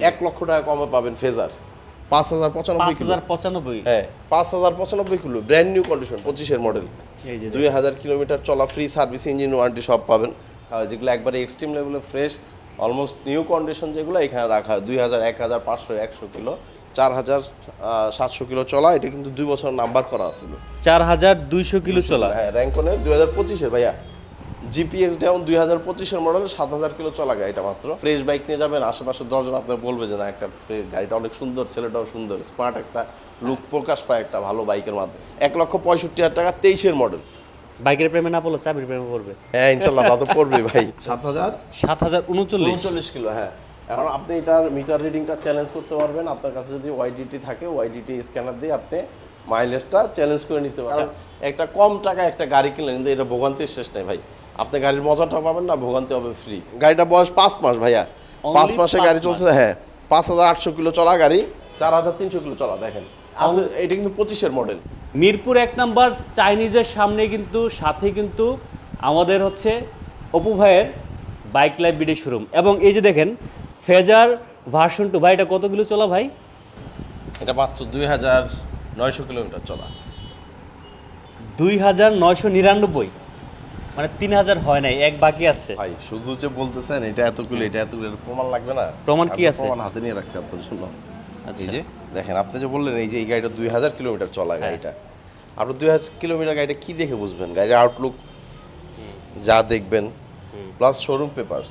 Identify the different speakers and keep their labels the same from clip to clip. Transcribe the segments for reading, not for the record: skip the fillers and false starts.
Speaker 1: 1,00,000 টাকা কমে পাবেন ফেজার 5,095 কিলো।
Speaker 2: 5,095
Speaker 1: হ্যাঁ 5,095 কিলো, ব্র্যান্ড নিউ কন্ডিশন 25-এর মডেল।
Speaker 2: এই যে
Speaker 1: 2000 কিলোমিটার চলা, ফ্রি সার্ভিস, ইঞ্জিন ওয়ারেন্টি সব পাবেন। যেগুলো একবারে এক্সট্রিম লেভেলে ফ্রেশ, অলমোস্ট নিউ কন্ডিশন, যেগুলো এখানে রাখা হয় 2000, 1500, 100 কিলো, 4700 কিলো চলা। এটা কিন্তু 2 বছর নাম্বার করা আছে।
Speaker 2: 4200 কিলো চলা।
Speaker 1: হ্যাঁ র্যাঙ্কনে 2025-এর ভাইয়া, জিপিএক্স ডাউন 2025-এর মডেল, 7000 কিলো চলা গাড়িটা মাত্র। ফ্রেশ বাইক নিয়ে যাবেন, আশেপাশে 10 জন আপনার বলবে যে না একটা গাড়িটা অনেক সুন্দর, ছেলেটাও সুন্দর, স্মার্ট একটা লুক প্রকাশ পায় একটা ভালো বাইকের মাধ্যমে। 1,65,000 টাকা 23-এর মডেল।
Speaker 2: বাইকের প্রেমে না পড়লে চাবির প্রেমে পড়বে।
Speaker 1: হ্যাঁ ইনশাল্লাহ তা তো পড়বে ভাই।
Speaker 2: 7039
Speaker 1: কিলো। হ্যাঁ এখন আপনি এটার মিটার রিডিংটা চ্যালেঞ্জ করতে পারবেন। আপনার কাছে যদি ওয়াইডিটি থাকে, ওয়াইডিটি স্ক্যানার দিয়ে আপনি মাইলেজটা চ্যালেঞ্জ করে নিতে পারেন। কারণ একটা কম টাকায় একটা গাড়ি কিনলে কিন্তু এটা ভোগান্তির শেষ নেই ভাই। আপনি গাড়ির মজাটা পাবেন না, ভোগান্তি হবে ফ্রি। গাড়িটা বয়স 5 মাস ভাইয়া, 5 মাসে গাড়ি চলছে। হ্যাঁ 5800 কিলো চলা গাড়ি, 4300 কিলো চলা। দেখেন এটা কিন্তু 25-এর মডেল।
Speaker 2: মিরপুর 1 নাম্বার চাইনিজের সামনে কিন্তু, সাথে কিন্তু আমাদের হচ্ছে অপু ভাইয়ের বাইক লাইফ বিডি শোরুম। এবং এই যে দেখেন ফেজার ভার্সন 2 ভাই, এটা কত কিলো চলা ভাই?
Speaker 1: এটা মাত্র 2900 কিলোমিটার চলা।
Speaker 2: 2999, মানে 3000 হয় নাই, এক বাকি আছে
Speaker 1: ভাই শুধু যে বলতেছেন এটা এতগুলো, এটা এতগুলো, প্রমাণ লাগবে না?
Speaker 2: প্রমাণ কি আছে?
Speaker 1: প্রমাণ হাতে নিয়ে রাখছি আপনার জন্য।
Speaker 2: আচ্ছা
Speaker 1: এই যে দেখেন, আপনি যে বললেন এই যে এই গাড়িটা 2000 কিলোমিটার চলা গাড়িটা, আপনি 2000 কিলোমিটার গাড়িটা কি দেখে বুঝবেন? গাড়ির আউটলুক যা দেখবেন, প্লাস শোরুম পেপারস।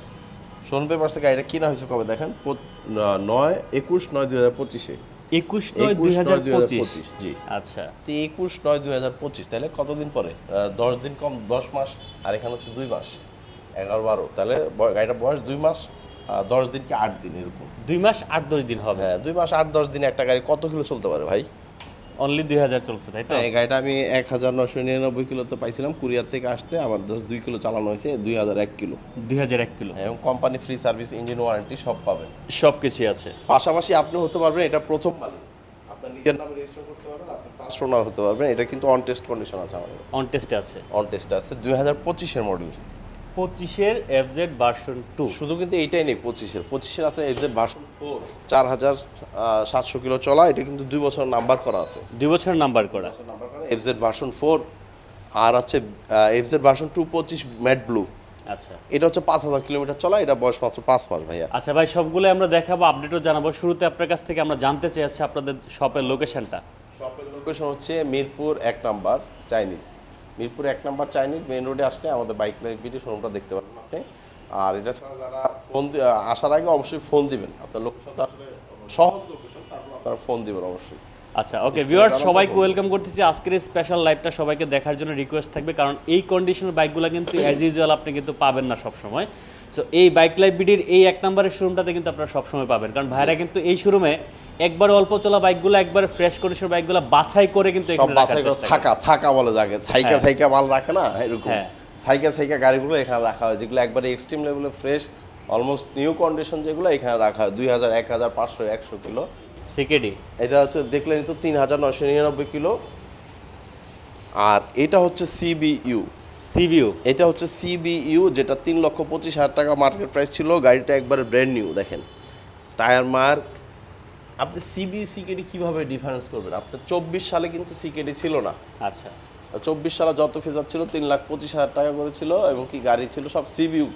Speaker 1: শোরুম পেপারসে গাড়িটা কিনা হয়েছে কবে দেখেন, 21/9/2025-এ।
Speaker 2: 21/9/2025।
Speaker 1: জি
Speaker 2: আচ্ছা,
Speaker 1: 21/9/2025, তাহলে কতদিন পরে? 10 দিন কম, 10 মাস। আর এখানে হচ্ছে 2 মাস, 11-12, তাহলে গাড়িটা বয়স 2 মাস 10 দিন কি 8 দিন এরকম।
Speaker 2: 2 মাস 8-10 দিন হবে।
Speaker 1: হ্যাঁ 2 মাস 8-10 দিনে একটা গাড়ি কত কিলো চলতে পারে ভাই?
Speaker 2: অনলি 2000 চলছে, তাই তো?
Speaker 1: এই গাড়িটা আমি 1999 কিলোতে পাইছিলাম কুরিয়ার থেকে আসতে, আমার 2 কিলো চালানো হয়েছে 2001 কিলো।
Speaker 2: 2001 কিলো
Speaker 1: এবং company free service, engine warranty সব পাবেন।
Speaker 2: সব কিছুই আছে।
Speaker 1: পাশাপাশি আপনি হতে পারবেন এটা প্রথম মালিক, আপনার নিজের নামে রেজিস্টার করতে পারবেন, আপনি ফার্স্ট ওনার হতে পারবেন। এটা কিন্তু অন টেস্ট কন্ডিশন আছে আমাদের কাছে।
Speaker 2: অন টেস্টে আছে।
Speaker 1: অন টেস্টে আছে 2025-এর মডেল।
Speaker 2: 25-এর FZ version 2।
Speaker 1: শুধু কিন্তু এইটাই নেই, 25-এর আছে FZ ভার্সন 4, 4700 কিলো চলা। এটা কিন্তু 2 বছর নাম্বার করা আছে।
Speaker 2: 2 বছর নাম্বার করা।
Speaker 1: FZ ভার্সন 4 আর আছে FZ ভার্সন 2 25 ম্যাট ব্লু।
Speaker 2: আচ্ছা,
Speaker 1: এটা হচ্ছে 5000 কিলোমিটার চলা, এটা বয়স মাত্র 5 মাস ভাইয়া।
Speaker 2: আচ্ছা ভাই, সবগুলো আমরা দেখাবো, আপডেটও জানাবো। শুরুতে আপনার কাছ থেকে আমরা জানতে চাইছি আপনাদের শপের লোকেশনটা।
Speaker 1: শপের লোকেশন হচ্ছে Mirpur 1 number Chinese. Mirpur 1 number Chinese main রোডে আসলে আমাদের বাইক লাইফ বিডি শোরুমটা দেখতে পারবেন আপনি। আর এটা ছাড়া যারা আসার আগে অবশ্যই ফোন দিবেন। আপনার লোকেশনটা আসলে সহজ লোকেশন, তারপর আপনারা ফোন দিবেন অবশ্যই।
Speaker 2: আচ্ছা, ওকে ভিউয়ার্স, সবাইকে ওয়েলকাম করতেছি। আজকের এই স্পেশাল লাইভটা সবাইকে দেখার জন্য রিকোয়েস্ট থাকবে, কারণ এই কন্ডিশনের বাইকগুলো কিন্তু অ্যাজ ইউজুয়াল আপনি কিন্তু পাবেন না সব সময়। সো এই বাইক লাইফ বিডির এই 1 নম্বরের শোরুমটাতে কিন্তু আপনারা সবসময় পাবেন, কারণ ভাইরা কিন্তু এই শোরুমে একবার অল্প চলা বাইকগুলো, একবার ফ্রেশ কন্ডিশনের বাইকগুলো বাছাই করে কিন্তু
Speaker 1: সব
Speaker 2: এখানে রাখার
Speaker 1: বাছাই করে
Speaker 2: চেষ্টা করে।
Speaker 1: ছাকা বলে যাকে, ছাইকা মাল রাখে না এরকম।
Speaker 2: হ্যাঁ।
Speaker 1: ছাইকা গাড়িগুলো এখানে রাখা হয়, যেগুলো একবারে এক্সট্রিম লেভেলে ফ্রেশ, অলমোস্ট নিউ কন্ডিশন, যেগুলো এখানে রাখা হয় 2000, 1500, 100 কিলো।
Speaker 2: সিকেডি
Speaker 1: এটা হচ্ছে দেখলেন তো 3999 কিলো। আর এটা হচ্ছে
Speaker 2: সিবিইউ।
Speaker 1: এটা হচ্ছে সিবিইউ, যেটা 3,25,000 টাকা মার্কেট প্রাইস ছিল। গাড়িটা একবারে ব্র্যান্ড নিউ। দেখেন টায়ার মার্ক। আপনি সিবিইউ সিকেডি কীভাবে ডিফারেন্স করবেন? আপনার 24 সালে কিন্তু সিকেডি ছিল না।
Speaker 2: আচ্ছা,
Speaker 1: 24 সালে যত ফেজার ছিল 3,25,000 টাকা করে ছিল, এবং কি গাড়ি ছিল সব সিবিইউ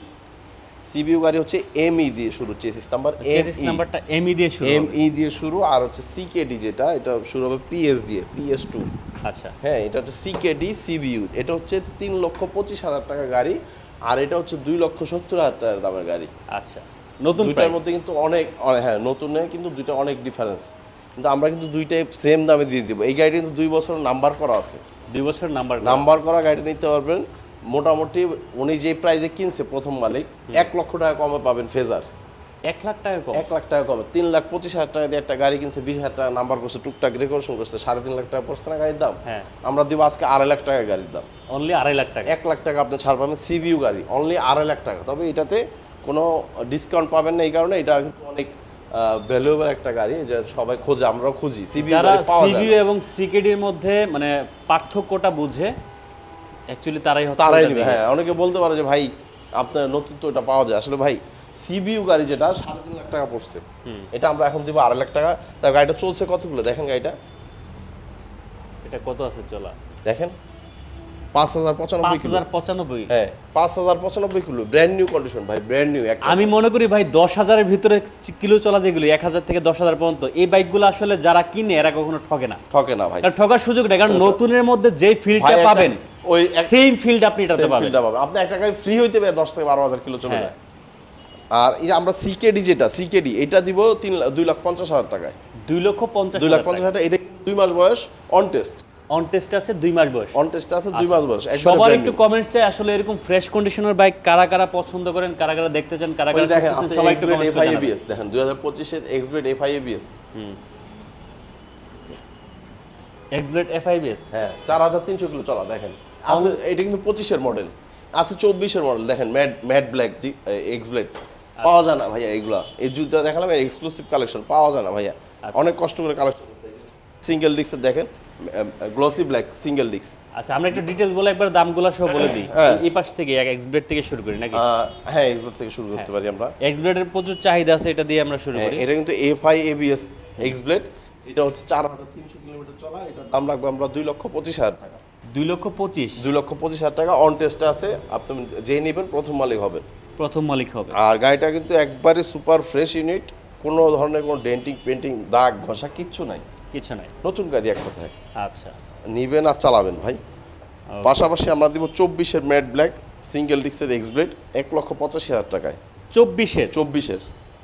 Speaker 1: গাড়ি হচ্ছে এমই দিয়ে শুরু, চেসিস
Speaker 2: নাম্বারটা এমই দিয়ে শুরু হবে।
Speaker 1: এমই দিয়ে শুরু। আর হচ্ছে সিকেডি যেটা, এটা শুরু হবে পিএস দিয়ে, PS2।
Speaker 2: আচ্ছা,
Speaker 1: হ্যাঁ এটা হচ্ছে সিকেডি সিবিইউ। এটা হচ্ছে 3,25,000 টাকা গাড়ি, আর এটা হচ্ছে 2,70,000 টাকার দামের গাড়ি।
Speaker 2: আচ্ছা, নতুন
Speaker 1: দুইটার
Speaker 2: প্রাইস
Speaker 1: মধ্যে কিন্তু হ্যাঁ নতুনে কিন্তু দুইটা অনেক ডিফারেন্স, কিন্তু আমরা কিন্তু দুইটাই সেম দামে দিয়ে দিব। এই গাড়িটা কিন্তু 2 বছর নাম্বার করা আছে।
Speaker 2: 2 বছর
Speaker 1: নাম্বার করা গাড়িটা নিতে পারবেন। মোটামুটি উনি যে প্রাইসে কিনছে প্রথম মালিক, 1,00,000 টাকা কমে পাবেন ফেজার।
Speaker 2: 1 লাখ টাকা কম।
Speaker 1: 1,00,000 টাকা কমে, 3,25,000 টাকা দিয়ে একটা গাড়ি কিনছে, 20,000 টাকা নাম্বার করছে, টুকটাক রেকর্ডেশন করছে, 3.5 লাখ টাকা পড়ছে না গাড়ির দাম।
Speaker 2: হ্যাঁ,
Speaker 1: আমরা দিব আজকে 2.5 লাখ টাকা গাড়ির দাম।
Speaker 2: অনলি 2.5 লাখ টাকা।
Speaker 1: 1,00,000 টাকা আপনি ছাড় পাবেন সিবিইউ গাড়ি, অনলি 2.5 লাখ টাকা। তবে এটাতে কোনো ডিসকাউন্ট পাবেন না, এই কারণে এটা কিন্তু অনেক ভ্যালুয়েবল একটা গাড়ি, যে সবাই খোঁজে, আমরাও খুঁজি। সিবিইউ
Speaker 2: যারা
Speaker 1: গাড়ি পাওয়া যায়
Speaker 2: সিবিইউ
Speaker 1: না।
Speaker 2: এবং সিকেডির মধ্যে মানে পার্থক্যটা বুঝে অ্যাকচুয়ালি তারাই হচ্ছে
Speaker 1: তারাই
Speaker 2: ওটা
Speaker 1: নেবে।
Speaker 2: নেবে।
Speaker 1: হ্যাঁ অনেকে বলতে পারে যে ভাই আপনার নতুন তো এটা পাওয়া যায়, আসলে ভাই সিবিইউ গাড়ি যেটা 3.5 লাখ টাকা পড়ছে, এটা আমরা এখন দিব 2.5 লাখ টাকা। তার গাড়িটা চলছে কতগুলো দেখেন, গাড়িটা
Speaker 2: এটা কত আছে চলা
Speaker 1: দেখেন 5095 কিলো।
Speaker 2: 5095।
Speaker 1: হ্যাঁ 5095 কিলো, ব্র্যান্ড নিউ কন্ডিশন ভাই, ব্র্যান্ড নিউ।
Speaker 2: আমি মনে করি ভাই 10,000-এর ভিতরে কিলো চলা যেগুলো 1,000 থেকে 10,000 পর্যন্ত, এই বাইকগুলো আসলে যারা কিনে এরা কখনো ঠকে না।
Speaker 1: ঠকে না ভাই,
Speaker 2: কারণ ঠকার সুযোগ নেই, কারণ নতুনের মধ্যে যে ফিল্ডটা
Speaker 1: ভাই একটা-
Speaker 2: পাবেন
Speaker 1: ওই
Speaker 2: সেম ফিল্ড আপনি এটাতে পাবেন।
Speaker 1: আপনি একটা গাড়ি ফ্রি হইতে পারে 10 থেকে 12,000 কিলো চলে
Speaker 2: হ্যাঁ।
Speaker 1: যায়। আর এই যে আমরা সিকেডি যেটা, সিকেডি এটা দিব 2,50,000 টাকায়।
Speaker 2: 2,50,000
Speaker 1: 2,50,000 টাকা, এটা 2 মাস বয়স, অন টেস্ট।
Speaker 2: অন টেস্টে আছে 2 মাস বয়স।
Speaker 1: অন টেস্টে আছে 2 মাস বয়স, একবারে
Speaker 2: সবার
Speaker 1: brand
Speaker 2: একটু
Speaker 1: new।
Speaker 2: কমেন্টস চাই আসলে এরকম ফ্রেশ কন্ডিশনের বাইক কারা কারা পছন্দ করেন, কারা কারা দেখতে চান, কারা
Speaker 1: ওই
Speaker 2: কারা
Speaker 1: দেখেন
Speaker 2: খুঁজতেছেন,
Speaker 1: আছে
Speaker 2: সবাই একটু
Speaker 1: X-Blade
Speaker 2: কমেন্টস করে
Speaker 1: FI
Speaker 2: জানাবেন।
Speaker 1: ABS দেখেন, 2025 এর X-Blade FI ABS।
Speaker 2: X-Blade FIBS
Speaker 1: হ্যাঁ 4,300 কিলো চলা দেখেন। আছে এটা কিন্তু 25 এর মডেল, আছে 24 এর মডেল দেখেন, ম্যাট ব্ল্যাক X-Blade পাওয়া যায় না ভাইয়া এগুলা। এই জুতা দেখালাম এক্সক্লুসিভ কালেকশন, পাওয়া যায় না ভাইয়া, অনেক কষ্ট করে কালেকশন। সিঙ্গেল ডিস্কের দেখেন, গ্লসি ব্ল্যাক সিঙ্গেল ডিস্ক।
Speaker 2: আচ্ছা, আমরা একটু ডিটেইলস বলে একবার দামগুলো সব বলে দিই।
Speaker 1: হ্যাঁ।
Speaker 2: এই পাশ থেকে X-Blade থেকে শুরু করি নাকি?
Speaker 1: হ্যাঁ X-Blade থেকে শুরু করতে পারি আমরা।
Speaker 2: X-Blade এর প্রচুর চাহিদা আছে, এটা দিয়ে আমরা শুরু
Speaker 1: হ্যাঁ,
Speaker 2: করি।
Speaker 1: এটা কিন্তু FI ABS X-Blade, এটা হচ্ছে 4,300 কিলোমিটার চলা, এটার দাম লাগবে আমরা 2,25,000 টাকা।
Speaker 2: 2,25,000
Speaker 1: 2,25,000 টাকা, অন টেস্টে আছে, আপনি যে নেবেন প্রথম মালিক হবেন।
Speaker 2: প্রথম মালিক হবে।
Speaker 1: আর গাড়িটা কিন্তু একবারে সুপার ফ্রেশ ইউনিট, কোনো ধরনের কোনো ডেন্টিং পেন্টিং দাগ ঘষা কিচ্ছু নাই,
Speaker 2: কিছু নাই।
Speaker 1: নতুন গাড়ি এক কথায়।
Speaker 2: আচ্ছা,
Speaker 1: নিবেন আর চালাবেন ভাই। পাশাপাশি আমরা দিব 24-এর ম্যাট ব্ল্যাক সিঙ্গেল ডিস্কের X-Blade 1,85,000 টাকায়।
Speaker 2: 24-এর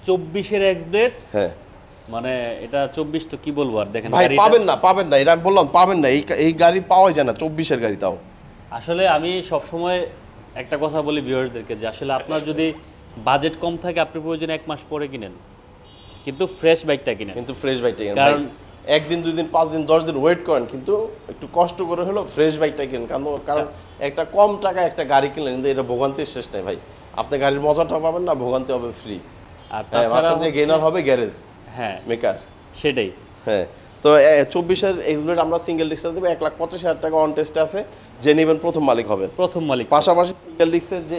Speaker 1: 24-এর
Speaker 2: X-Blade,
Speaker 1: হ্যাঁ
Speaker 2: মানে এটা 24 তো কি বলবো আর, দেখেন
Speaker 1: ভাই
Speaker 2: গাড়িটা-
Speaker 1: পাবেন না, এটা আমি বললাম পাবেন না, এই গাড়ি পাওয়া যায় না 24-এর গাড়ি তাও।
Speaker 2: আসলে আমি সব সময় একটা কথা বলি ভিউয়ার্সদেরকে যে আসলে আপনার যদি বাজেট কম থাকে আপনি প্রয়োজন 1 মাস পরে কিনেন, কিন্তু ফ্রেশ বাইকটা কিনেন।
Speaker 1: কিন্তু ফ্রেশ বাইকটা কিনেন ভাই,
Speaker 2: কারণ-
Speaker 1: 1 দিন 2 দিন 5 দিন 10 দিন ওয়েট করেন, কিন্তু একটু কষ্ট করে হলো ফ্রেশ বাইকটা কিনেন। কারণ একটা কম টাকায় একটা গাড়ি কিনলে কিন্তু এটা ভোগান্তির শেষ নাই ভাই। আপনি গাড়ির মজাটা পাবেন না, ভোগান্তি হবে ফ্রি।
Speaker 2: আর
Speaker 1: হ্যাঁ,
Speaker 2: তাছাড়া
Speaker 1: মাঝখান দিয়ে গেনার হবে গ্যারেজ
Speaker 2: হ্যাঁ
Speaker 1: মেকার।
Speaker 2: সেটাই।
Speaker 1: হ্যাঁ, তো 24-এর X-Blade আমরা সিঙ্গেল ডিস্কটা দেবো 1,85,000 টাকা, অন টেস্টে আছে, যে নেবেন প্রথম মালিক হবেন।
Speaker 2: প্রথম মালিক।
Speaker 1: পাশাপাশি সিঙ্গেল ডিস্কের যে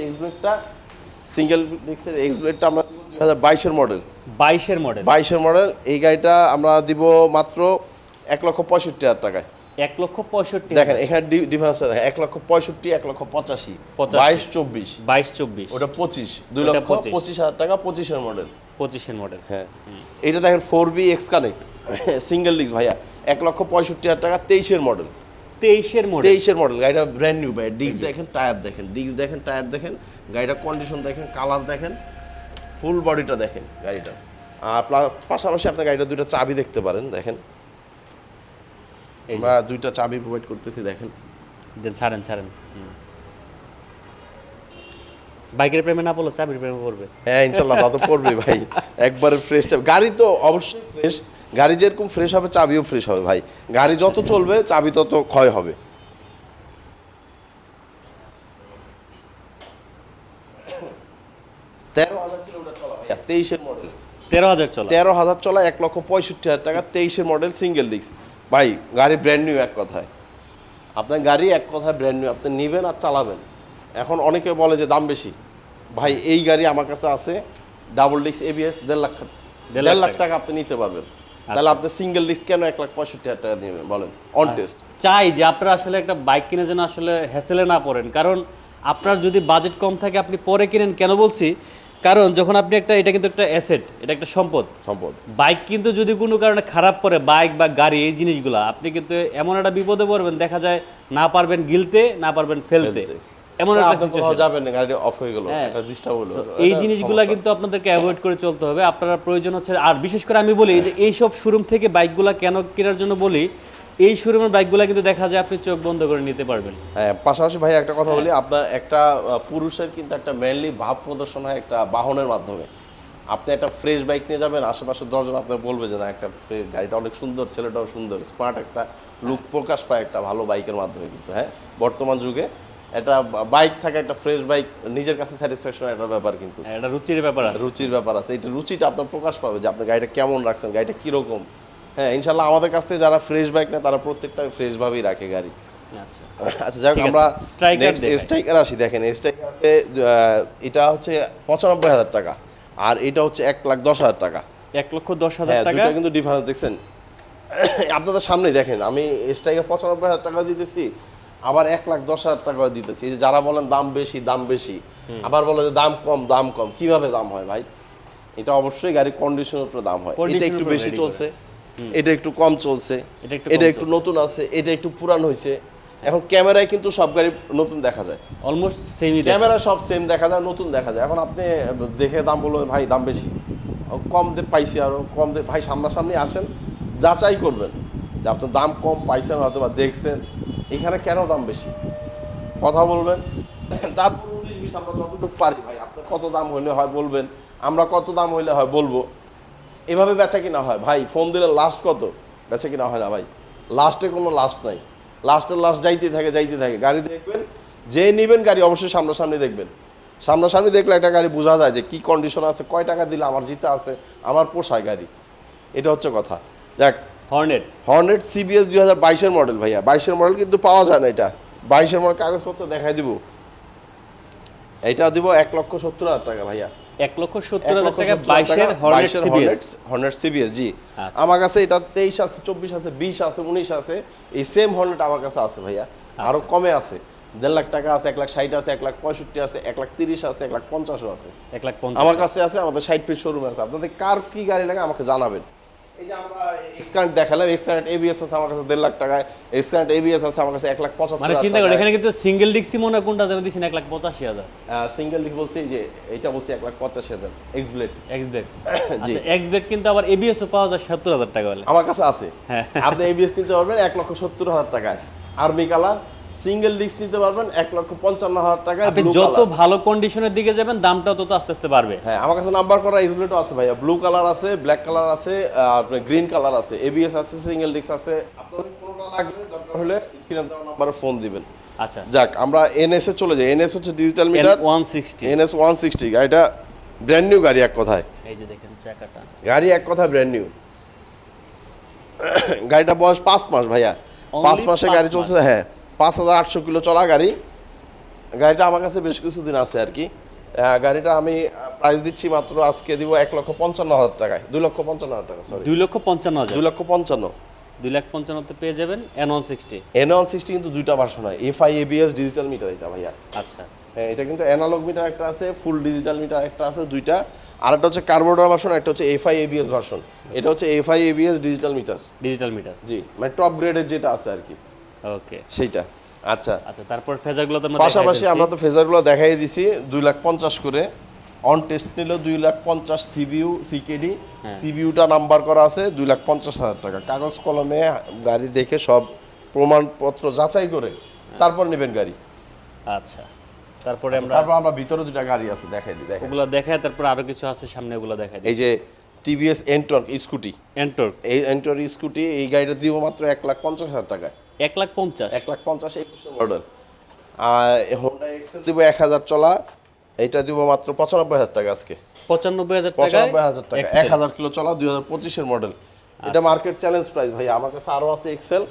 Speaker 1: X-Bladeটা আমরা 2022-এর মডেল।
Speaker 2: 22-এর মডেল।
Speaker 1: 22-এর মডেল, এই গাড়িটা আমরা দিব মাত্র 1,65,000 টাকায়।
Speaker 2: 1,65,000
Speaker 1: দেখেন এখানে ডিফারেন্সটা দেখেন, 1,65,000, 1,85,000, 22-24,
Speaker 2: 22-24
Speaker 1: ওটা 25,
Speaker 2: ওটা
Speaker 1: 2,25,000 টাকা, 25-এর মডেল।
Speaker 2: 25-এর মডেল।
Speaker 1: হ্যাঁ, এটা দেখেন 4B X Connect single disc ভাইয়া, 1,65,000 টাকা, 23-এর মডেল।
Speaker 2: 23-এর মডেল।
Speaker 1: 23-এর মডেল, গাড়িটা ব্র্যান্ড নিউ ভাই। ডিস্ক দেখেন, টায়ার দেখেন, টায়ার দেখেন, গাড়িটার কন্ডিশন দেখেন, কালার দেখেন, ফুল বডিটা দেখেন গাড়িটা। আর পাশাপাশি আপনার গাড়িটা 2টা চাবি দেখতে পারেন, দেখেন আমরা 2টা চাবি প্রোভাইড করতেছি, দেখেন।
Speaker 2: দেন ছাড়েন। বাইকের প্রেমে না পড়লে চাবির প্রেমে পড়বে।
Speaker 1: হ্যাঁ ইনশাল্লাহ তা তো করবে ভাই, একবারে ফ্রেশ চাবি। গাড়ি তো অবশ্যই ফ্রেশ, গাড়ি যেরকম ফ্রেশ হবে চাবিও ফ্রেশ হবে ভাই। গাড়ি যত চলবে চাবি তত ক্ষয় হবে। ভাইয়া 23-এর মডেল,
Speaker 2: 13,000 চলা।
Speaker 1: 13,000 চলা, 1,65,000 টাকা, 23-এর মডেল সিঙ্গেল ডিস্ক ভাই। গাড়ি ব্র্যান্ড নিউ এক কথায়, আপনার গাড়ি এক কথায় ব্র্যান্ড নিউ, আপনি নেবেন আর চালাবেন। এখন অনেকে বলে যে দাম বেশি, ভাই এই গাড়ি আমার কাছে আছে ডাবল ডিস্ক ABS 1.5 লাখ টাকা আপনি নিতে পারবেন। তাহলে আপনি সিঙ্গেল ডিস্ক কেন 1,65,000 টাকা নেবেন বলেন, অন টেস্ট?
Speaker 2: চাই যে আপনারা আসলে একটা বাইক কিনে যেন আসলে হ্যাসেলে না পড়েন, কারণ আপনার যদি বাজেট কম থাকে আপনি পরে কিনেন। কেন বলছি, কারণ যখন আপনি এটা কিন্তু একটা অ্যাসেট, এটা একটা সম্পদ। বাইক কিন্তু যদি কোনো কারণে খারাপ পড়ে, বাইক বা গাড়ি এই জিনিসগুলো, আপনি কিন্তু এমন একটা বিপদে পড়বেন, দেখা যায় না পারবেন গিলতে, না পারবেন ফেলতে, এমন একটা সিচুয়েশন।
Speaker 1: যাবেন না, গাড়ি অফ হয়ে গেল, একটা ডিস্টার্ব হলো।
Speaker 2: এই জিনিসগুলো কিন্তু আপনাদেরকে অ্যাভয়েড করে চলতে হবে। আপনারা প্রয়োজন হচ্ছে, আর বিশেষ করে আমি বলি যে এইসব শোরুম থেকে বাইকগুলো কেন কেনার জন্য বলি, এই শোরুমের বাইকগুলো কিন্তু দেখা যায় আপনি চোখ বন্ধ করে নিতে পারবেন।
Speaker 1: হ্যাঁ, পাশাপাশি ভাই একটা কথা বলি, আপনার একটা পুরুষের কিন্তু একটা মেনলি ভাব প্রদর্শন হয় একটা বাহনের মাধ্যমে। আপনি একটা ফ্রেশ বাইক নিয়ে যাবেন, আশেপাশে 10 জন আপনার বলবে যে না একটা গাড়িটা অনেক সুন্দর, ছেলেটাও সুন্দর, স্মার্ট একটা লুক প্রকাশ পায় একটা ভালো বাইকের মাধ্যমে। কিন্তু হ্যাঁ, বর্তমান যুগে একটা বাইক থাকে, একটা ফ্রেশ বাইক, নিজের কাছে স্যাটিসফ্যাকশন একটা ব্যাপার, কিন্তু
Speaker 2: এটা রুচির ব্যাপার আছে।
Speaker 1: রুচির ব্যাপার আছে। এটা রুচিটা আপনার প্রকাশ পাবে যে আপনি গাড়িটা কেমন রাখছেন, গাড়িটা কীরকম। হ্যাঁ ইনশাল্লাহ আমাদের কাছ থেকে যারা ফ্রেশ বাইক নেয় তারা প্রত্যেকটা ফ্রেশভাবেই রাখে গাড়ি।
Speaker 2: আচ্ছা
Speaker 1: আচ্ছা, যাক
Speaker 2: ঠিক আছে,
Speaker 1: আমরা
Speaker 2: স্ট্রাইকার
Speaker 1: নেক্সট স্ট্রাইকার আসি। দেখেন স্ট্রাইকার এটা হচ্ছে 95,000 টাকা, আর এটা হচ্ছে 1,10,000 টাকা।
Speaker 2: 1,10,000
Speaker 1: হ্যাঁ,
Speaker 2: টাকা।
Speaker 1: দুটো কিন্তু ডিফারেন্স দেখছেন আপনাদের সামনেই দেখেন, আমি স্ট্রাইকার 95,000 টাকা দিতেছি, আবার 1,10,000 টাকা দিতেছি। এই যে যারা বলেন দাম বেশি দাম বেশি, আবার বলে যে দাম কম, কিভাবে দাম হয় ভাই? এটা অবশ্যই গাড়ির কন্ডিশনের উপরে দাম হয়। এটা
Speaker 2: Condition
Speaker 1: একটু
Speaker 2: উপরে
Speaker 1: বেশি
Speaker 2: vary
Speaker 1: চলছে, এটা একটু কম চলছে, এটা একটু নতুন আছে, এটা একটু পুরান হয়েছে। এখন ক্যামেরায় কিন্তু সব গাড়ি নতুন দেখা যায়,
Speaker 2: অলমোস্ট সেমই
Speaker 1: ক্যামেরা সব সেম দেখা যায়, নতুন দেখা যায়। এখন আপনি দেখে দাম বলবেন ভাই দাম বেশি, কম পাইছি আরো কম ভাই সামনাসামনি আসেন, যাচাই করবেন যে আপনার দাম কম পাইছেন হয়তো বা দেখছেন, এখানে কেন দাম বেশি কথা বলবেন। তারপর 19-20 আমরা যতটুকু পারি ভাই, আপনার কত দাম হইলে হয় বলবেন, আমরা কত দাম হইলে হয় বলবো। এভাবে বেচা কিনা হয় ভাই, ফোন দিলে লাস্ট কত, বেচা কিনা হয় না ভাই। লাস্টে কোনো লাস্ট নাই, লাস্টের লাস্ট যাইতে থাকে। গাড়ি দেখবেন, যে নেবেন গাড়ি অবশ্যই সামনাসামনি দেখবেন। সামনাসামনি দেখলে একটা গাড়ি বোঝা যায় যে কি কন্ডিশন আছে, কয় টাকা দিলে আমার জিতে আছে, আমার পোষায় গাড়ি, এটা হচ্ছে কথা। যাক, হর্নেট সিবিএস 2022-এর মডেল ভাইয়া, 22-এর মডেল কিন্তু পাওয়া যায় না। এটা 22-এর মডেল, কাগজপত্র দেখাই দিব। এটা দিব 1,70,000 টাকা ভাইয়া।
Speaker 2: 1,70,000 টাকা 22-এর
Speaker 1: হর্নেট সিবিএস। জি,
Speaker 2: আচ্ছা।
Speaker 1: আমার কাছে এটা 23 আছে, 24 আছে, 20 আছে, 19 আছে। এই সেম হর্নেট আমার কাছে আছে ভাইয়া, আরো কমে আছে। 1.5 লাখ টাকা আছে, 1,60,000 আছে, 1,65,000 আছে, 1,30,000 আছে, 1,50,000 আছে।
Speaker 2: 1,50,000
Speaker 1: আমার কাছে আছে, আমাদের 60 ফিট শোরুমে আছে। আপনাদের কার কি গাড়ি লাগে আমাকে জানাবেন। এই যে আমরা এক্সকারেন্ট দেখালাম, এক্সকারেন্ট এবিএস আছে আমার কাছে 1.5 লাখ টাকায়, এক্সকারেন্ট এবিএস আছে আমার কাছে 1,75,000
Speaker 2: মানে চিন্তা করেন এখানে কিন্তু সিঙ্গেল ডিক্সি মনে কোনটা যেন দিছেন 1,85,000।
Speaker 1: সিঙ্গেল লিখ বলছি যে এটা বলছি 1,85,000 এক্স ব্লেড। জি,
Speaker 2: আচ্ছা, এক্স ব্লেড কিন্তু আবার এবিএস ও পাওয়া যায় 70,000 টাকা হলে।
Speaker 1: আমার কাছে আছে।
Speaker 2: হ্যাঁ।
Speaker 1: আপনি এবিএস নিতে পারবেন 1,70,000 টাকায়, আর্মি কালার। সিঙ্গেল ডিস্ক নিতে পারবেন 1,55,000 টাকায়,
Speaker 2: আপনি
Speaker 1: ব্লু
Speaker 2: যত
Speaker 1: কালার।
Speaker 2: ভালো কন্ডিশনের দিকে যাবেন দামটাও তত আস্তে আস্তে বাড়বে।
Speaker 1: হ্যাঁ, আমার কাছে নাম্বার করা এক্স ব্লেডও আছে ভাইয়া, ব্লু কালার আছে, ব্ল্যাক কালার আছে, আপনার গ্রিন কালার আছে, এবিএস আছে, সিঙ্গেল ডিস্ক আছে। আপনাদের কোনটা লাগবে দরকার হলে স্ক্রিনে দেওয়া নাম্বারে ফোন দিবেন।
Speaker 2: আচ্ছা,
Speaker 1: যাক, আমরা এনএস এ চলে যাই। এনএস হচ্ছে ডিজিটাল মিটার,
Speaker 2: N160।
Speaker 1: এনএস 160। গাড়িটা ব্র্যান্ড নিউ গাড়ি এক কথায়,
Speaker 2: এই যে দেখেন চাকাটা,
Speaker 1: গাড়ি এক কথায় ব্র্যান্ড নিউ। গাড়িটা বয়স 5 মাস ভাইয়া, 5 মাসে গাড়ি চলছে। হ্যাঁ, 5,800 কিলো চলা গাড়ি। গাড়িটা আমার কাছে বেশ কিছুদিন আছে আর কি। গাড়িটা আমি প্রাইস দিচ্ছি মাত্র আজকে দিব 1,55,000 টাকায়, 2,55,000 টাকা, সরি
Speaker 2: 2,55,000।
Speaker 1: 2,55,000।
Speaker 2: 2,55,000 পেয়ে যাবেন N160।
Speaker 1: N160 কিন্তু দুইটা ভার্সন হয়, এফআই এবিএস ডিজিটাল মিটার এটা ভাইয়া।
Speaker 2: আচ্ছা,
Speaker 1: হ্যাঁ, এটা কিন্তু অ্যানালগ মিটার একটা আছে, ফুল ডিজিটাল মিটার একটা আছে, দুইটা। আরেকটা হচ্ছে কার্বোরেটর ভার্সন, একটা হচ্ছে এফআই এবিএস ভার্সন। এটা হচ্ছে এফআই এবিএস ডিজিটাল মিটার।
Speaker 2: জি,
Speaker 1: মানে টপ গ্রেডের যেটা আছে আর কি,
Speaker 2: ওকে
Speaker 1: সেইটা। আচ্ছা,
Speaker 2: তারপর ফেজারগুলো তো
Speaker 1: পাশাপাশি আমরা তো ফেজারগুলো দেখাই দিছি 2,50,000 করে। অন টেস্ট নিল 2,50,000, সিবিইউ সিকেডি, সিবিইউটা নাম্বার করা আছে 2,50,000 টাকা। কাগজ কলমে গাড়ি দেখে সব প্রমাণপত্র যাচাই করে তারপর নেবেন গাড়ি।
Speaker 2: আচ্ছা, তারপরে
Speaker 1: তারপর আমরা ভিতরে দুটা গাড়ি আছে দেখাই দিই। দেখেন,
Speaker 2: ওগুলো দেখায়, তারপর আরো কিছু আছে সামনে, ওগুলো দেখাই
Speaker 1: এই যে টিভিএস এন্টর্ক স্কুটি, এই এন্টর্ক স্কুটি, এই গাড়িটা দিব মাত্র 1,50,000 টাকায়।
Speaker 2: 1,50,000
Speaker 1: 1,50,000 21 মডেল। আর হোন্ডা এক্সেল দিব 1,000 চলা, এটা দিব মাত্র 95,000 টাকা আজকে।
Speaker 2: 95,000 টাকা,
Speaker 1: 95,000 টাকা, 1,000 কিলো চলা, 2025-এর মডেল। এটা মার্কেট চ্যালেঞ্জ প্রাইস ভাই। আমার কাছে আরো আছে এক্সেল,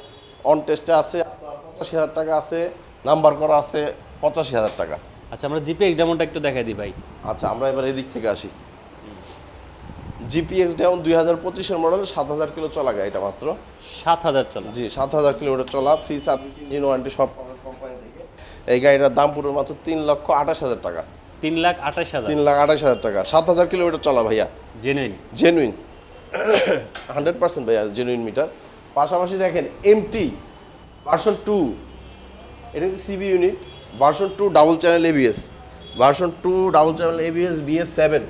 Speaker 1: অন টেস্টে আছে 85,000 টাকা আছে, নাম্বার করা আছে 85,000 টাকা।
Speaker 2: আচ্ছা, আমরা জিপিএক্স ডেমনটা একটু দেখাই দিই ভাই।
Speaker 1: আচ্ছা, আমরা এবার এদিক থেকে আসি। জিপিএক্স ডাউন 2025-এর মডেল, 7,000 কিলো চলা গাড়িটা মাত্র।
Speaker 2: 7,000 চলা?
Speaker 1: জি, 7,000 কিলোমিটার চলা, ফ্রি সার্ভিস, ইঞ্জিন ওয়ারেন্টি সব পাবেন কোম্পানি থেকে। এই গাড়িটার দাম পুরো মাত্র 3,28,000 টাকা।
Speaker 2: 3,28,000?
Speaker 1: 3,28,000 টাকা, 7,000 কিলোমিটার চলা ভাইয়া। জেনুইন 100% ভাইয়া, জেনুইন মিটার। পাশাপাশি দেখেন এমটি ভার্সন 2, এটা কিন্তু CB unit, version 2 double channel ABS, version 2 double channel ABS BS7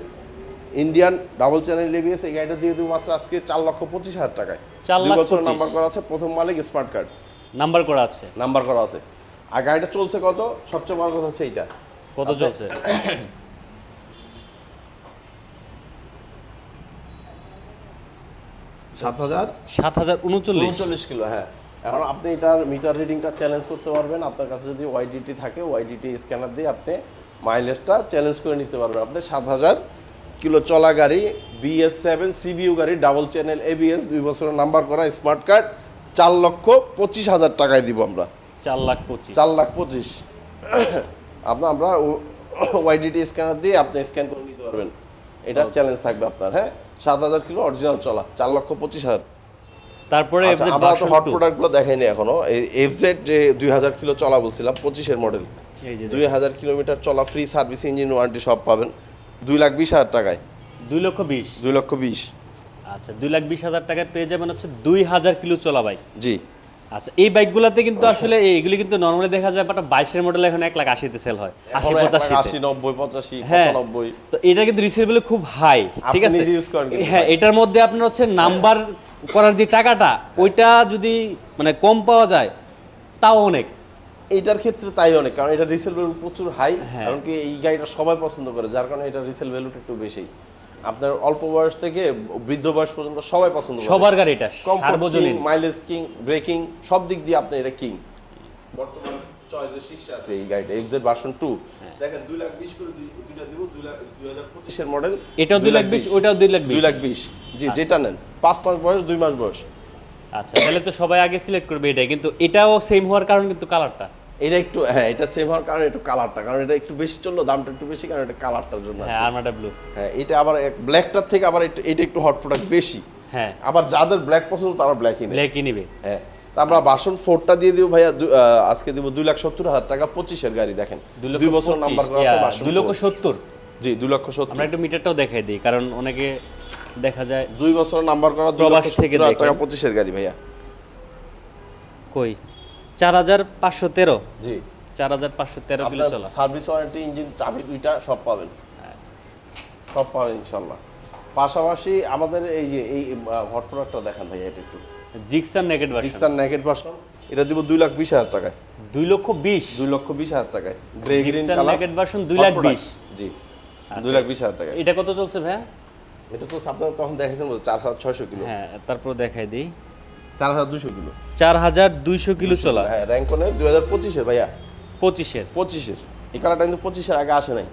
Speaker 1: Indian double channel ABS. এই গাড়িটা দিয়ে দেবো মাত্র আজকে 4,25,000 টাকায়। 2 বছর নাম্বার করা আছে, প্রথম মালিক, স্মার্ট কার্ড
Speaker 2: নাম্বার করা আছে,
Speaker 1: আর গাড়িটা চলছে কত, সবচেয়ে বড় কথা হচ্ছে এইটা,
Speaker 2: কত চলছে?
Speaker 1: 7,039 কিলো। হ্যাঁ, এখন আপনি এটার মিটার রিডিংটা চ্যালেঞ্জ করতে পারবেন। আপনার কাছে যদি ওয়াইডিটি থাকে, ওয়াইডিটি স্ক্যানার দিয়ে আপনি মাইলেজটা চ্যালেঞ্জ করে নিতে পারবেন। আপনি 7,000 কিলো চলা গাড়ি, BS7 সিবিইউ গাড়ি, ডাবল চ্যানেল এবিএস, 2 বছরের নাম্বার করা, স্মার্ট কার্ড, 4,25,000 টাকায় দিব আমরা। 4,25,000 আমরা ওয়াইডিটি স্ক্যানার দিয়ে আপনি স্ক্যান করে নিতে পারবেন। এটা চ্যালেঞ্জ থাকবে আপনার। হ্যাঁ, 7000 কিলো অরিজিনাল চলা, 4,25,000।
Speaker 2: তারপরে
Speaker 1: আচ্ছা,
Speaker 2: FZ
Speaker 1: আমরা তো
Speaker 2: version
Speaker 1: হট
Speaker 2: 2
Speaker 1: প্রোডাক্টগুলো দেখাইনি এখনো। এই এফজেড যে 2000 কিলো চলা বলছিলাম, 25-এর মডেল,
Speaker 2: এই যে
Speaker 1: 2000 কিলোমিটার চলা, ফ্রি সার্ভিস, ইঞ্জিন ওয়ারেন্টি সব পাবেন 2,20,000 টাকায়।
Speaker 2: 2,20,000
Speaker 1: 2,20,000।
Speaker 2: আচ্ছা 2,20,000 টাকায় পেয়ে যাবেন হচ্ছে 2000 কিলো চলা বাইক।
Speaker 1: জি।
Speaker 2: আচ্ছা এই বাইকগুলোতে কিন্তু আসলে এগুলি কিন্তু নরমালি দেখা যায় বাট 22-এর মডেল এখন 1,80,000-তে সেল হয়, 80-85-তে।
Speaker 1: 80, 90, 85,
Speaker 2: হ্যাঁ
Speaker 1: 95।
Speaker 2: তো এটা কিন্তু রিসেল ভ্যালু খুব হাই, ঠিক
Speaker 1: আপনি
Speaker 2: আছে?
Speaker 1: নিজে use করেন কিন্তু
Speaker 2: হ্যাঁ, এটার মধ্যে আপনার হচ্ছে নাম্বার করার যে টাকাটা ওইটা যদি মানে কম পাওয়া যায় তাও অনেক।
Speaker 1: এইটার ক্ষেত্রে তাই অনেক, কারণ এটা রিসেল ভ্যালু প্রচুর হাই।
Speaker 2: হ্যাঁ।
Speaker 1: কারণ কি এই গাড়িটা সবাই পছন্দ করে, যার কারণে এটা রিসেল ভ্যালুটা একটু বেশি। আপনার অল্প বয়স থেকে বৃদ্ধ বয়স পর্যন্ত সবাই পছন্দ করে।
Speaker 2: সবার গাড়ি এটা
Speaker 1: কমফোর্ট কিং,
Speaker 2: সার্বজনীন।
Speaker 1: মাইলেজ কিং, ব্রেকিং সব দিক দিয়ে আপনি এটা কিং। বর্তমান চয়েসের শীর্ষে আছে এই গাড়িটা, এফজেড ভার্সন 2। দেখেন 2,20,000 করে দুইটা দিব, 2025-এর মডেল।
Speaker 2: এটাও 2,20,000, ওটাও 2,20,000।
Speaker 1: 2,20,000 জি, যেটা নেন 5 মাস বয়স, 2 মাস বয়স।
Speaker 2: আচ্ছা তাহলে তো সবাই আগে সিলেক্ট করবে এটাই, কিন্তু এটাও সেম হওয়ার কারণ কিন্তু কালারটা।
Speaker 1: এটা একটু, হ্যাঁ এটা সেম হওয়ার কারণে একটু কালারটা, কারণ এটা একটু বেশি চললো, দামটা একটু বেশি, কারণ এটা কালারটার জন্য।
Speaker 2: হ্যাঁ আর্মাটা ব্লু।
Speaker 1: হ্যাঁ, এটা আবার ব্ল্যাকটার থেকে আবার এটা একটু হট প্রোডাক্ট বেশি।
Speaker 2: হ্যাঁ
Speaker 1: আবার যাদের ব্ল্যাক পছন্দ তারা ব্ল্যাকই নেয়।
Speaker 2: ব্ল্যাকই নিবে।
Speaker 1: হ্যাঁ, তা আমরা ভার্সন 4টা দিয়ে দিব ভাইয়া। আজকে দিব 2,70,000 টাকা, 25-এর গাড়ি। দেখেন 2 বছর নাম্বার করা আছে, ভার্সন
Speaker 2: 2,70,000।
Speaker 1: জি, 2,70,000।
Speaker 2: আমরা একটু মিটারটাও দেখাই দিই কারণ অনেকে দেখা যায়
Speaker 1: 2 বছর নাম্বার করা,
Speaker 2: প্রবাস থেকে
Speaker 1: 2,70,000 টাকা,
Speaker 2: দেখেন।
Speaker 1: 25-এর গাড়ি ভাইয়া।
Speaker 2: কই 4,513।
Speaker 1: জি,
Speaker 2: 4,513 কিলো
Speaker 1: আপনার
Speaker 2: চলা।
Speaker 1: সার্ভিস ওয়ারেন্টি, ইঞ্জিন, চাবি দুইটা সব পাবেন,
Speaker 2: হ্যাঁ।
Speaker 1: সব পাবেন ইনশাল্লাহ। পাশাপাশি আমাদের এই যে এই হট প্রোডাক্টটা দেখেন ভাইয়া, এটা একটু
Speaker 2: Gixxer naked version
Speaker 1: Gixxer naked version. এটা দিব 2,20,000 টাকায়।
Speaker 2: 2,20,000
Speaker 1: 2,20,000 টাকায়, grey green
Speaker 2: Gixxer
Speaker 1: colour,
Speaker 2: naked version 2,20,000।
Speaker 1: জি,
Speaker 2: আচ্ছা।
Speaker 1: 2,20,000 টাকায়।
Speaker 2: এটা কত চলছে ভাইয়া?
Speaker 1: এটা তো আপনারা তখন দেখেছেন 4,600 কিলো,
Speaker 2: হ্যাঁ তারপর দেখাই দিই
Speaker 1: 4,200 কিলো।
Speaker 2: 4,200 কিলো চলা।
Speaker 1: হ্যাঁ, র্যাঙ্কনে 2025-এর ভাইয়া,
Speaker 2: 25-এর।
Speaker 1: 25-এর। এই কালারটা কিন্তু 25-এর আগে আসে নাই।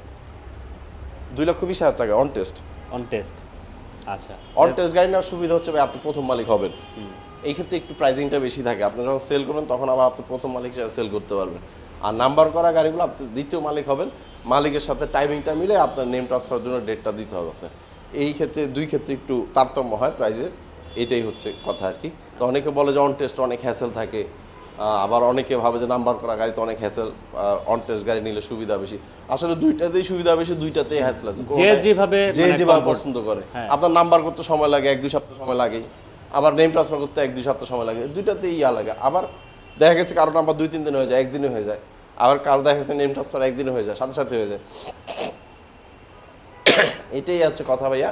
Speaker 1: 2,20,000 টাকা অন টেস্ট।
Speaker 2: On test. আচ্ছা
Speaker 1: অন টেস্ট গাড়ি নেওয়ার সুবিধা হচ্ছে ভাই, আপনি প্রথম মালিক হবেন। এই ক্ষেত্রে একটু প্রাইসিংটা বেশি থাকে। আপনি যখন সেল করবেন তখন আবার আপনি প্রথম মালিক হিসেবে সেল করতে পারবেন। আর নাম্বার করা গাড়িগুলো আপনি দ্বিতীয় মালিক হবেন, মালিকের সাথে টাইমিংটা মিলে আপনার নেম ট্রান্সফারের জন্য ডেটটা দিতে হবে আপনার। এই ক্ষেত্রে দুই ক্ষেত্রে একটু তারতম্য হয় প্রাইসের, এটাই হচ্ছে কথা আর কি। তো অনেকে বলে যে অন টেস্ট অনেক হ্যাসেল থাকে, আবার অনেকে ভাবে যে নাম্বার করা গাড়িতে অনেক হ্যাসেল, অন টেস্ট গাড়ি নিলে সুবিধা বেশি। আসলে দুইটাতেই সুবিধা বেশি, দুইটাতেই হ্যাসেল আছে।
Speaker 2: যে যেভাবে
Speaker 1: যে
Speaker 2: মানে
Speaker 1: যেভাবে
Speaker 2: comfort।
Speaker 1: পছন্দ করে।
Speaker 2: হ্যাঁ।
Speaker 1: আপনার নাম্বার করতে সময় লাগে 1-2 সপ্তাহ সময় লাগে, আবার নেম ট্রান্সফার করতে 1-2 সপ্তাহ সময় লাগে, দুইটাতেই ইয়া লাগে। আবার দেখা গেছে কারো নাম্বার 2-3 দিন হয়ে যায়, একদিনে হয়ে যায়। আবার কারো দেখা গেছে নেম ট্রান্সফার একদিনে হয়ে যায়, সাথে সাথে হয়ে যায়। এটাই হচ্ছে কথা ভাইয়া।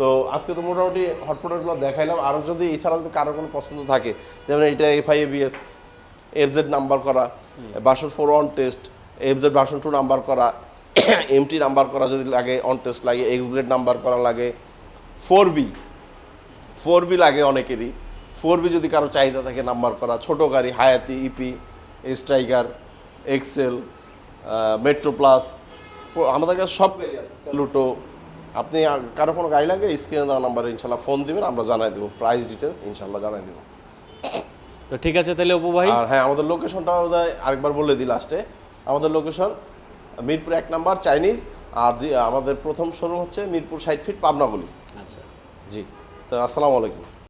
Speaker 1: তো আজকে তো মোটামুটি হট প্রোডাক্টগুলো দেখাইলাম। আরও যদি এছাড়া যদি কারো কোনো পছন্দ থাকে, যেমন এটা FI ABS, এফজেড নাম্বার করা, version 4 on test, FZ version 2 number করা, MT নাম্বার করা যদি লাগে, অন টেস্ট লাগে, এক্সব্লেড নাম্বার করা লাগে, 4B লাগে অনেকেরই। 4B যদি কারো চাহিদা থাকে নাম্বার করা, ছোট গাড়ি, হায়াতি, ইপি, স্ট্রাইকার, এক্সেল, মেট্রো প্লাস, আমাদের কাছে সব গাড়ি আছে, স্যালুটো। আপনি কারো কোনো গাড়ি লাগে স্ক্রিনে দেওয়া নাম্বারে ইনশাল্লাহ ফোন দিবেন, আমরা জানাই দেবো, প্রাইস ডিটেলস ইনশাল্লাহ জানাই দেবো।
Speaker 2: তো ঠিক আছে তাহলে অপু ভাই।
Speaker 1: আর হ্যাঁ, আমাদের লোকেশনটা আরেকবার বলে দিই লাস্টে। আমাদের লোকেশন মিরপুর 1 নাম্বার চাইনিজ, আর আমাদের প্রথম শোরুম হচ্ছে মিরপুর 60 ফিট পাবনা গলি।
Speaker 2: আচ্ছা
Speaker 1: জি, তো আসসালামু আলাইকুম।